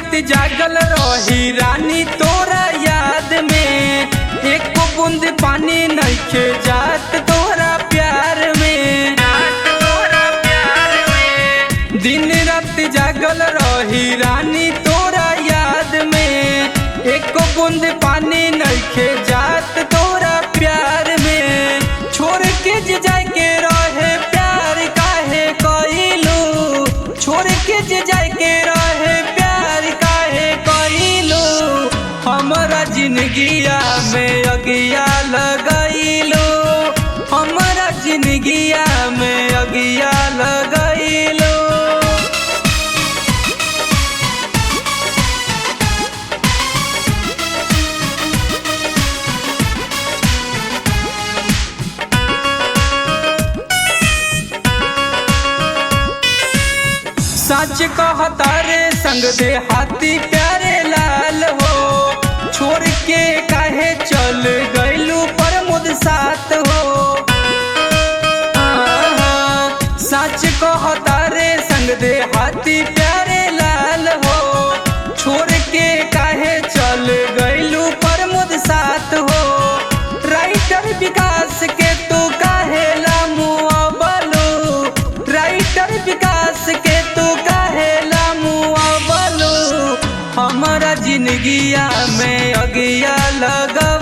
रात जागल रही रानी तोरा याद में, एक बूंद पानी नइखे जात तोरा प्यार में। दिन रात जागल रही रानी तोरा याद में, एक बूंद पानी नइखे जात तोरा प्यार में। छोड़ के जाए के रहे प्यार काहे कइलू, छोड़ के जाए के रहे प्यार काहे कइलू। हमरा जिंदगिया में अगिया लगइलू, हमरा जिंदगिया में अगिया लगइलू। सच कहता रे संग दे हाथी प्यारे लाल हो, छोड़ के काहे चल गइलू प्रमोद साथ हो। सच कहता रे संग दे हाथी प्यारे लाल हो, छोड़ के काहे चल गइलू प्रमोद साथ हो। राइटर विकास के तू काहे लामुआबलू, राइटर विकास के तू काहे लामुआबलू। हमरा जिंदगिया में अगिया लगा